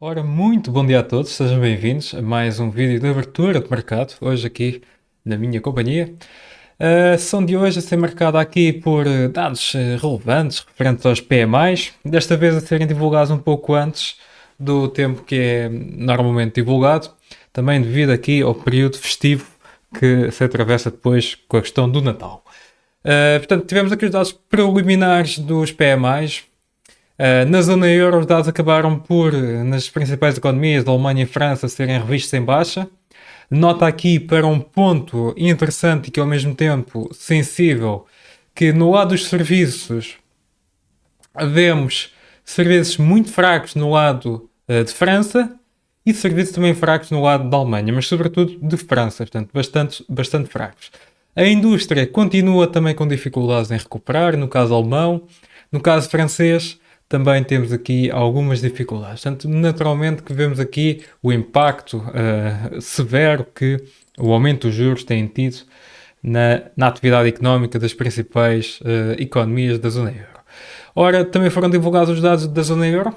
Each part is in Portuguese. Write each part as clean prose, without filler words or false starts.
Ora, muito bom dia a todos, sejam bem-vindos a mais um vídeo de abertura de mercado, hoje aqui na minha companhia. A sessão de hoje a ser marcada aqui por dados relevantes referentes aos PMIs, desta vez a serem divulgados um pouco antes do tempo que é normalmente divulgado, também devido aqui ao período festivo que se atravessa depois com a questão do Natal. Portanto, tivemos aqui os dados preliminares dos PMIs. Na zona euro, os dados acabaram por, nas principais economias da Alemanha e França, serem revistos em baixa. Nota aqui para um ponto interessante e que ao mesmo tempo sensível, que no lado dos serviços, vemos serviços muito fracos no lado de França e serviços também fracos no lado da Alemanha, mas sobretudo de França, portanto bastante fracos. A indústria continua também com dificuldades em recuperar, no caso alemão. No caso francês, também temos aqui algumas dificuldades. Portanto, naturalmente que vemos aqui o impacto severo que o aumento dos juros tem tido na atividade económica das principais economias da zona euro. Ora, também foram divulgados os dados da zona euro,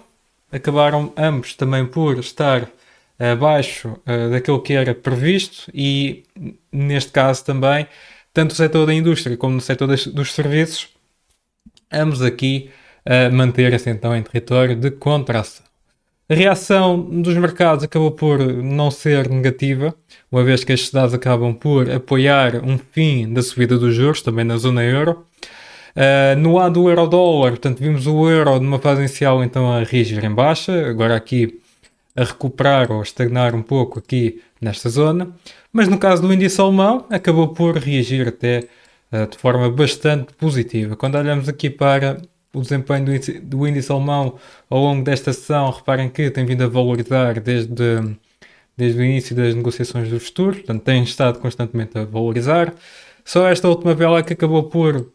acabaram ambos também por estar abaixo daquilo que era previsto e, neste caso também, tanto o setor da indústria como no setor dos serviços, ambos aqui manterem-se então em território de contração. A reação dos mercados acabou por não ser negativa, uma vez que estes dados acabam por apoiar um fim da subida dos juros, também na zona euro. No lado do euro-dólar, portanto, vimos o euro numa fase inicial então a reagir em baixa, agora aqui a recuperar ou a estagnar um pouco aqui nesta zona, mas no caso do índice alemão acabou por reagir até de forma bastante positiva. Quando olhamos aqui para o desempenho do índice alemão ao longo desta sessão, reparem que tem vindo a valorizar desde o início das negociações dos futuros, portanto tem estado constantemente a valorizar. Só esta última vela que acabou por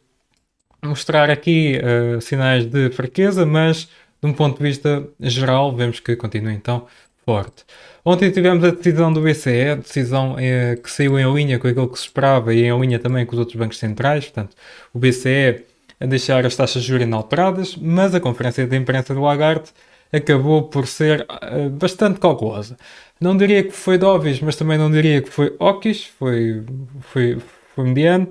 mostrar aqui sinais de fraqueza, mas de um ponto de vista geral vemos que continua então forte. Ontem tivemos a decisão do BCE, decisão que saiu em linha com aquilo que se esperava e em linha também com os outros bancos centrais, portanto o BCE a deixar as taxas de juros inalteradas, mas a conferência de imprensa do Lagarde acabou por ser bastante cautelosa. Não diria que foi de óbvios, mas também não diria que foi óquis, foi mediano,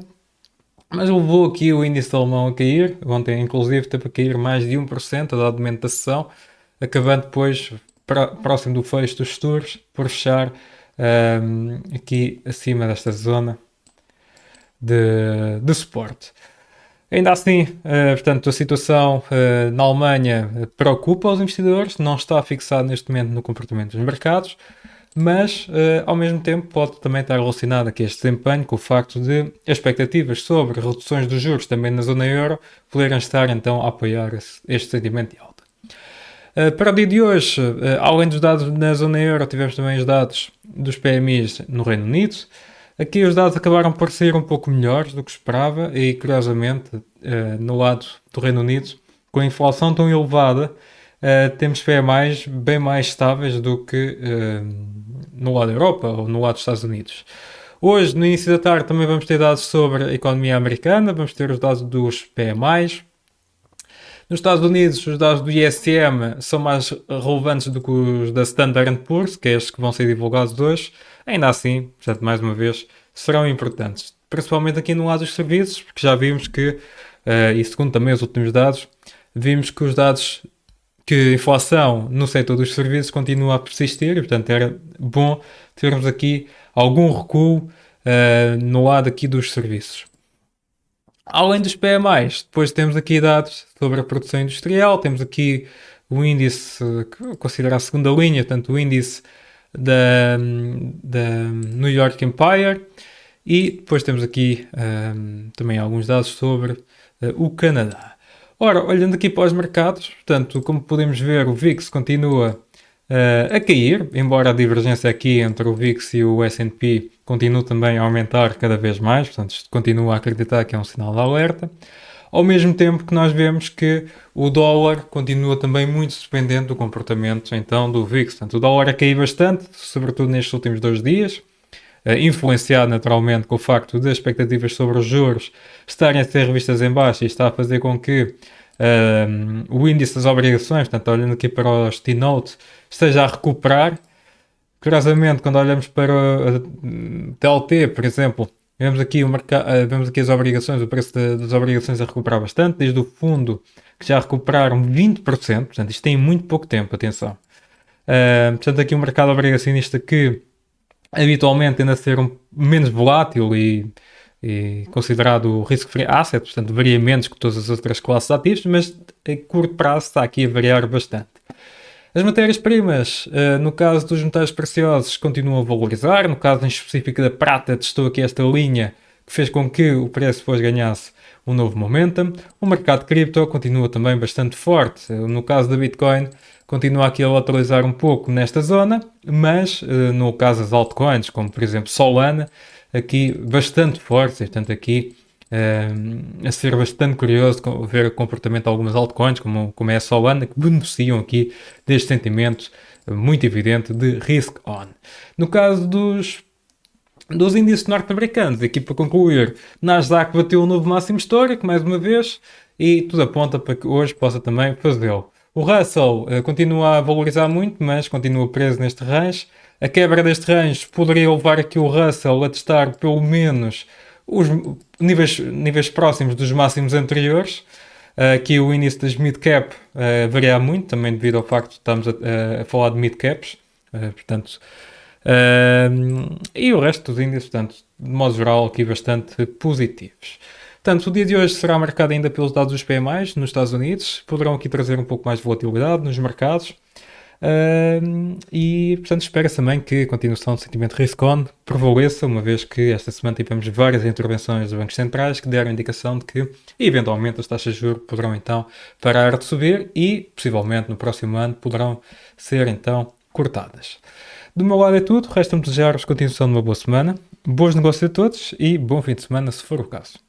mas levou aqui o índice alemão a cair, ontem inclusive teve a cair mais de 1% a dado momento da sessão, acabando depois, próximo do fecho dos futuros, por fechar aqui acima desta zona de suporte. Ainda assim, portanto, a situação na Alemanha preocupa os investidores, não está fixado neste momento no comportamento dos mercados, mas ao mesmo tempo pode também estar relacionado aqui este desempenho com o facto de expectativas sobre reduções dos juros também na zona euro poderem estar então a apoiar este sentimento de alta. Para o dia de hoje, além dos dados na zona euro, tivemos também os dados dos PMIs no Reino Unido. Aqui os dados acabaram por ser um pouco melhores do que esperava e, curiosamente, no lado do Reino Unido, com a inflação tão elevada, temos PMIs bem mais estáveis do que no lado da Europa ou no lado dos Estados Unidos. Hoje, no início da tarde, também vamos ter dados sobre a economia americana, vamos ter os dados dos PMIs. Nos Estados Unidos, os dados do ISM são mais relevantes do que os da Standard & Poor's, que é estes que vão ser divulgados hoje. Ainda assim, portanto, mais uma vez, serão importantes. Principalmente aqui no lado dos serviços, porque já vimos que, e segundo também os últimos dados, vimos que os dados, que a inflação no setor dos serviços continua a persistir, e portanto era bom termos aqui algum recuo no lado aqui dos serviços. Além dos PMIs, depois temos aqui dados sobre a produção industrial, temos aqui o índice que considera a segunda linha, portanto o índice da New York Empire, e depois temos aqui também alguns dados sobre o Canadá. Ora, olhando aqui para os mercados, portanto, como podemos ver, o VIX continua a cair, embora a divergência aqui entre o VIX e o S&P continue também a aumentar cada vez mais, portanto, continua a acreditar que é um sinal de alerta. Ao mesmo tempo que nós vemos que o dólar continua também muito dependente do comportamento então do VIX. Portanto, o dólar a cair bastante, sobretudo nestes últimos 2 dias, influenciado naturalmente com o facto das expectativas sobre os juros estarem a ser revistas em baixo e está a fazer com que o índice das obrigações, portanto, olhando aqui para os T-Note, esteja a recuperar. Curiosamente, quando olhamos para a TLT, por exemplo, vemos aqui, vemos aqui as obrigações, o preço das obrigações a recuperar bastante, desde o fundo que já recuperaram 20%, portanto, isto tem muito pouco tempo, atenção. Portanto, aqui um mercado obrigacionista que habitualmente tende a ser menos volátil e considerado risco-free asset, portanto, varia menos que todas as outras classes de ativos, mas a curto prazo está aqui a variar bastante. As matérias-primas, no caso dos metais preciosos, continuam a valorizar. No caso em específico da prata, testou aqui esta linha que fez com que o preço depois ganhasse um novo momentum. O mercado de cripto continua também bastante forte. No caso da Bitcoin, continua aqui a lateralizar um pouco nesta zona, mas no caso das altcoins, como por exemplo Solana, aqui bastante forte, portanto aqui a ser bastante curioso ver o comportamento de algumas altcoins, como é a Solana, que beneficiam aqui deste sentimento muito evidente de risk on. No caso dos índices norte-americanos, aqui para concluir, Nasdaq bateu um novo máximo histórico, mais uma vez, e tudo aponta para que hoje possa também fazê-lo. O Russell continua a valorizar muito, mas continua preso neste range. A quebra deste range poderia levar aqui o Russell a testar pelo menos os níveis próximos dos máximos anteriores. Aqui o índice das mid-cap varia muito, também devido ao facto de estarmos a falar de mid-caps. Portanto, e o resto dos índices, portanto, de modo geral, aqui bastante positivos. Portanto, o dia de hoje será marcado ainda pelos dados dos PMIs nos Estados Unidos. Poderão aqui trazer um pouco mais de volatilidade nos mercados. E, portanto, espera-se também que a continuação do sentimento risk-on prevaleça, uma vez que esta semana tivemos várias intervenções dos bancos centrais que deram indicação de que, eventualmente, as taxas de juros poderão, então, parar de subir e, possivelmente, no próximo ano, poderão ser, então, cortadas. Do meu lado é tudo. Resta-me desejar-vos continuação de uma boa semana, bons negócios a todos e bom fim de semana, se for o caso.